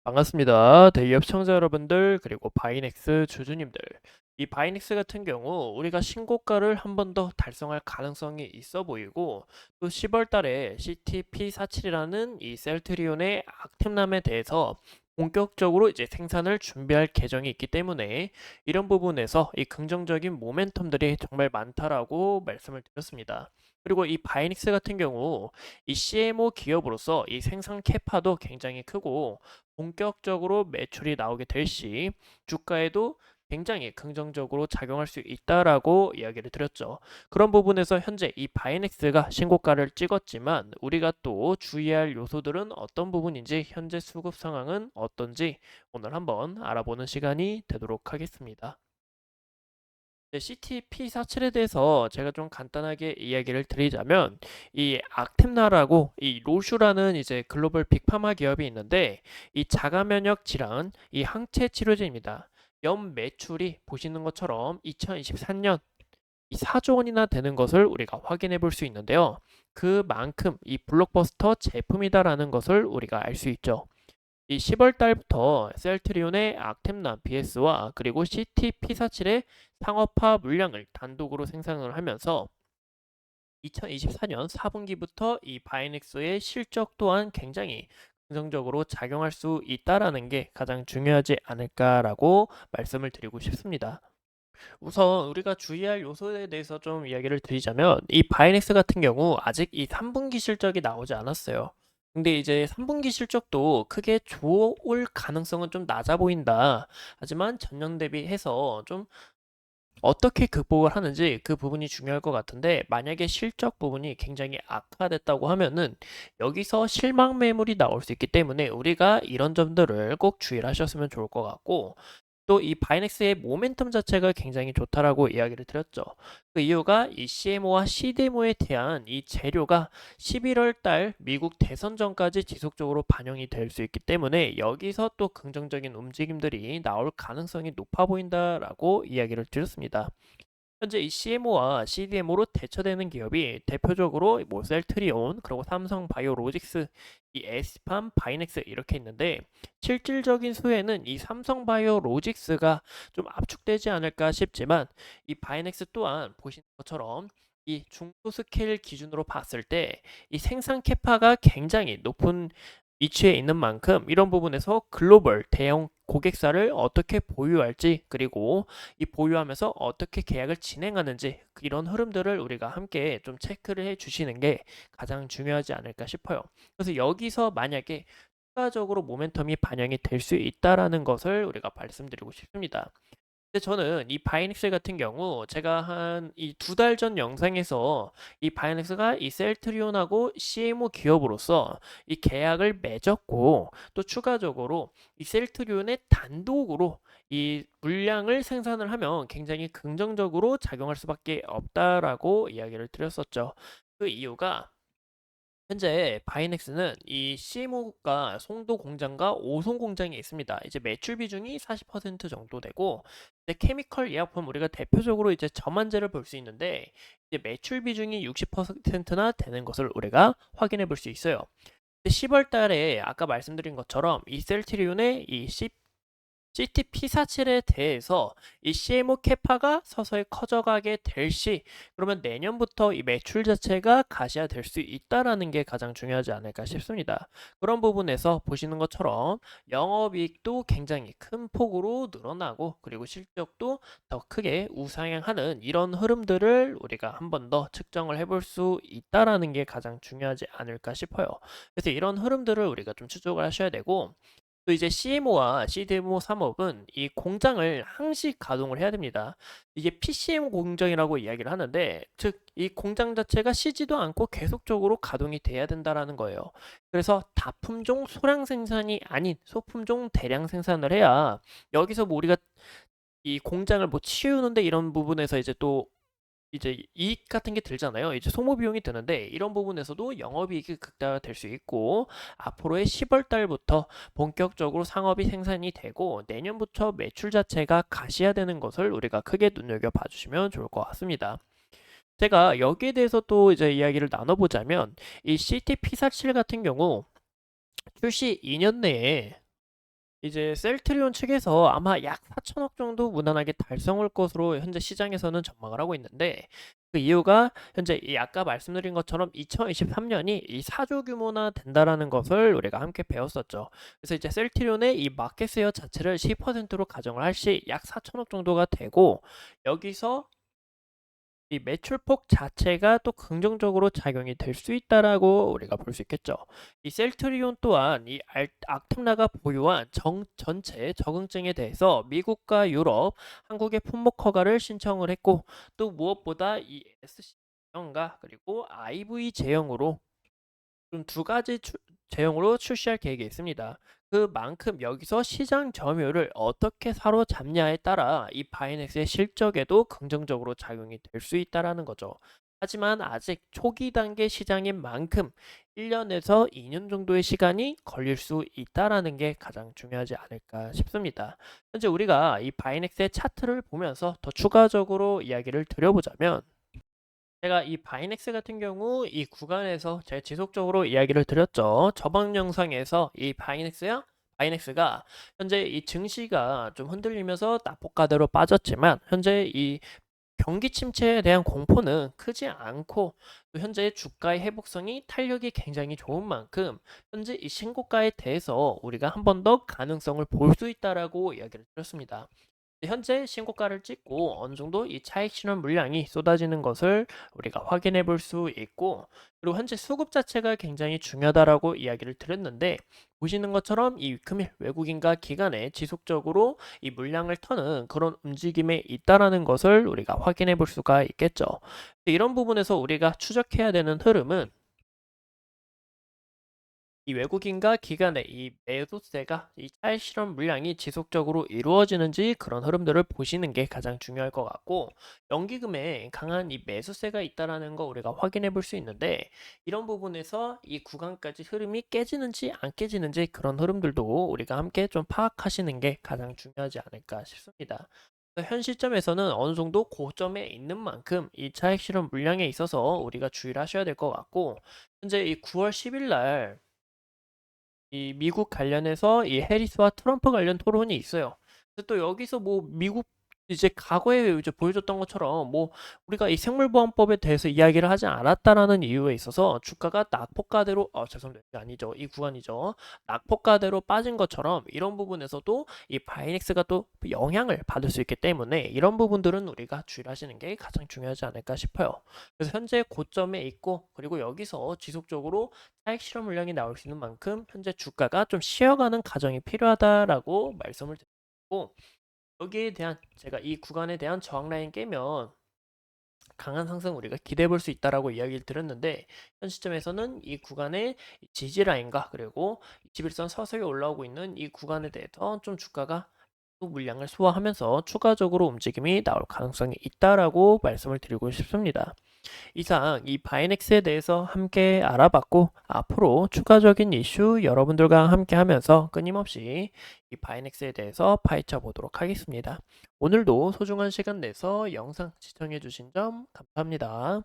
반갑습니다. 대기업 시청자 여러분들, 그리고 바이넥스 주주님들. 이 바이넥스 같은 경우 우리가 신고가를 한 번 더 달성할 가능성이 있어 보이고, 또 10월 달에 CTP47이라는 이 셀트리온의 악템남에 대해서 본격적으로 이제 생산을 준비할 계정이 있기 때문에 이런 부분에서 이 긍정적인 모멘텀들이 정말 많다라고 말씀을 드렸습니다. 그리고 이 바이닉스 같은 경우 이 CMO 기업으로서 이 생산 캐파도 굉장히 크고, 본격적으로 매출이 나오게 될 시 주가에도 굉장히 긍정적으로 작용할 수 있다라고 이야기를 드렸죠. 그런 부분에서 현재 이 바이넥스가 신고가를 찍었지만 우리가 또 주의할 요소들은 어떤 부분인지, 현재 수급 상황은 어떤지 오늘 한번 알아보는 시간이 되도록 하겠습니다. CTP47에 대해서 제가 좀 간단하게 이야기를 드리자면, 이 악템나라고 이 로슈라는 이제 글로벌 빅파마 기업이 있는데, 이 자가 면역 질환 이 항체 치료제입니다. 연 매출이 보시는 것처럼 2023년 이 4조 원이나 되는 것을 우리가 확인해 볼 수 있는데요. 그만큼 이 블록버스터 제품이다라는 것을 우리가 알 수 있죠. 이 10월 달부터 셀트리온의 악템남 BS와 그리고 CTP47의 상업화 물량을 단독으로 생산을 하면서 2024년 4분기부터 이 바이넥스의 실적 또한 굉장히 긍정적으로 작용할 수 있다라는 게 가장 중요하지 않을까라고 말씀을 드리고 싶습니다. 우선 우리가 주의할 요소에 대해서 좀 이야기를 드리자면, 이 바이넥스 같은 경우 아직 이 3분기 실적이 나오지 않았어요. 근데 이제 3분기 실적도 크게 좋을 가능성은 좀 낮아 보인다. 하지만 전년 대비해서 좀 어떻게 극복을 하는지 그 부분이 중요할 것 같은데, 만약에 실적 부분이 굉장히 악화됐다고 하면은 여기서 실망 매물이 나올 수 있기 때문에 우리가 이런 점들을 꼭 주의를 하셨으면 좋을 것 같고, 또 이 바이넥스의 모멘텀 자체가 굉장히 좋다라고 이야기를 드렸죠. 그 이유가 이 CMO와 CDMO에 대한 이 재료가 11월 달 미국 대선 전까지 지속적으로 반영이 될 수 있기 때문에 여기서 또 긍정적인 움직임들이 나올 가능성이 높아 보인다라고 이야기를 드렸습니다. 현재 이 CMO와 CDMO로 대처되는 기업이 대표적으로 뭐 셀트리온, 그리고 삼성 바이오로직스, 이 에스팜, 바이넥스 이렇게 있는데, 실질적인 수혜는 이 삼성 바이오로직스가 좀 압축되지 않을까 싶지만, 이 바이넥스 또한 보시는 것처럼 이 중도 스케일 기준으로 봤을 때 이 생산 캐파가 굉장히 높은 위치에 있는 만큼 이런 부분에서 글로벌 대형 고객사를 어떻게 보유할지, 그리고 이 보유하면서 어떻게 계약을 진행하는지, 이런 흐름들을 우리가 함께 좀 체크를 해 주시는 게 가장 중요하지 않을까 싶어요. 그래서 여기서 만약에 추가적으로 모멘텀이 반영이 될 수 있다라는 것을 우리가 말씀드리고 싶습니다. 근데 저는 이 바이넥스 같은 경우 제가 한 이 2달 전 영상에서 이 바이넥스가 이 셀트리온하고 CMO 기업으로서 이 계약을 맺었고, 또 추가적으로 이 셀트리온의 단독으로 이 물량을 생산을 하면 굉장히 긍정적으로 작용할 수밖에 없다라고 이야기를 드렸었죠. 그 이유가 현재 바이넥스는 이 CMO가 송도 공장과 오송 공장이 있습니다. 이제 매출 비중이 40% 정도 되고, 이제 케미컬 예약품 우리가 대표적으로 이제 저만제를 볼 수 있는데, 이제 매출 비중이 60%나 되는 것을 우리가 확인해 볼 수 있어요. 10월 달에 아까 말씀드린 것처럼 이 셀트리온의 이 CTP47에 대해서 이 CMO 캐파가 서서히 커져가게 될 시, 그러면 내년부터 이 매출 자체가 가시화될 수 있다라는 게 가장 중요하지 않을까 싶습니다. 그런 부분에서 보시는 것처럼 영업이익도 굉장히 큰 폭으로 늘어나고, 그리고 실적도 더 크게 우상향하는 이런 흐름들을 우리가 한 번 더 측정을 해볼 수 있다라는 게 가장 중요하지 않을까 싶어요. 그래서 이런 흐름들을 우리가 좀 추적을 하셔야 되고, 또 이제 CMO와 CDMO 산업은 이 공장을 항시 가동을 해야 됩니다. 이게 PCM 공정이라고 이야기를 하는데, 즉 이 공장 자체가 쉬지도 않고 계속적으로 가동이 돼야 된다라는 거예요. 그래서 다품종 소량 생산이 아닌 소품종 대량 생산을 해야, 여기서 뭐 우리가 이 공장을 뭐 치우는데 이런 부분에서 이제 또 이제 이익 같은 게 들잖아요. 이제 소모 비용이 드는데, 이런 부분에서도 영업이익이 극대화될 수 있고, 앞으로의 10월 달부터 본격적으로 상업이 생산이 되고 내년부터 매출 자체가 가시화되는 것을 우리가 크게 눈여겨 봐주시면 좋을 것 같습니다. 제가 여기에 대해서 또 이제 이야기를 나눠보자면, 이 CTP47 같은 경우 출시 2년 내에 이제 셀트리온 측에서 아마 약 4천억 정도 무난하게 달성할 것으로 현재 시장에서는 전망을 하고 있는데 그 이유가 현재 이 아까 말씀드린 것처럼 2023년이 이 4조 규모나 된다라는 것을 우리가 함께 배웠었죠. 그래서 이제 셀트리온의 이 마켓 쉐어 자체를 10%로 가정을 할 시 약 4천억 정도가 되고 여기서 이 매출폭 자체가 또 긍정적으로 작용이 될 수 있다라고 우리가 볼 수 있겠죠. 이 셀트리온 또한 이 악템라가 보유한 전체 적응증에 대해서 미국과 유럽, 한국의 품목 허가를 신청을 했고 또 무엇보다 이 SC 제형과 그리고 IV 제형으로 좀 두 가지 제형으로 출시할 계획이 있습니다. 그만큼 여기서 시장 점유율을 어떻게 사로잡냐에 따라 이 바이넥스의 실적에도 긍정적으로 작용이 될 수 있다라는 거죠. 하지만 아직 초기 단계 시장인 만큼 1년에서 2년 정도의 시간이 걸릴 수 있다라는 게 가장 중요하지 않을까 싶습니다. 현재 우리가 이 바이넥스의 차트를 보면서 더 추가적으로 이야기를 드려보자면 제가 이 바이넥스 같은 경우 이 구간에서 제가 지속적으로 이야기를 드렸죠. 저번 영상에서 이 바이넥스가 현재 이 증시가 좀 흔들리면서 낙폭가대로 빠졌지만 현재 이 경기 침체에 대한 공포는 크지 않고 또 현재 주가의 회복성이 탄력이 굉장히 좋은 만큼 현재 이 신고가에 대해서 우리가 한 번 더 가능성을 볼 수 있다라고 이야기를 드렸습니다. 현재 신고가를 찍고 어느 정도 이 차익 실현 물량이 쏟아지는 것을 우리가 확인해 볼 수 있고 그리고 현재 수급 자체가 굉장히 중요하다라고 이야기를 드렸는데 보시는 것처럼 이 금일 외국인과 기관에 지속적으로 이 물량을 터는 그런 움직임에 있다라는 것을 우리가 확인해 볼 수가 있겠죠. 이런 부분에서 우리가 추적해야 되는 흐름은 이 외국인과 기관의 이 매도세가 이 차익 실현 물량이 지속적으로 이루어지는지 그런 흐름들을 보시는 게 가장 중요할 것 같고 연기금에 강한 이 매수세가 있다라는 거 우리가 확인해 볼 수 있는데 이런 부분에서 이 구간까지 흐름이 깨지는지 안 깨지는지 그런 흐름들도 우리가 함께 좀 파악하시는 게 가장 중요하지 않을까 싶습니다. 현 시점에서는 어느 정도 고점에 있는 만큼 이 차익 실현 물량에 있어서 우리가 주의를 하셔야 될 것 같고 현재 이 9월 10일 날 이 미국 관련해서 이 해리스와 트럼프 관련 토론이 있어요. 근데 또 여기서 뭐 미국 이제 과거에 이제 보여줬던 것처럼 뭐 우리가 이 생물보험법에 대해서 이야기를 하지 않았다라는 이유에 있어서 주가가 낙폭가대로 죄송합니다. 이게 아니죠. 이 구간이죠. 낙폭가대로 빠진 것처럼 이런 부분에서도 이 바이넥스가 또 영향을 받을 수 있기 때문에 이런 부분들은 우리가 주의를 하시는 게 가장 중요하지 않을까 싶어요. 그래서 현재 고점에 있고 그리고 여기서 지속적으로 차익 실현 물량이 나올 수 있는 만큼 현재 주가가 좀 쉬어가는 과정이 필요하다라고 말씀을 드리고 여기에 대한 제가 이 구간에 대한 저항 라인 깨면 강한 상승 우리가 기대해 볼 수 있다라고 이야기를 드렸는데 현 시점에서는 이 구간의 지지 라인과 그리고 21선 서서히 올라오고 있는 이 구간에 대해서 좀 주가가 또 물량을 소화하면서 추가적으로 움직임이 나올 가능성이 있다라고 말씀을 드리고 싶습니다. 이상 이 바이넥스에 대해서 함께 알아봤고 앞으로 추가적인 이슈 여러분들과 함께 하면서 끊임없이 이 바이넥스에 대해서 파헤쳐 보도록 하겠습니다. 오늘도 소중한 시간 내서 영상 시청해 주신 점 감사합니다.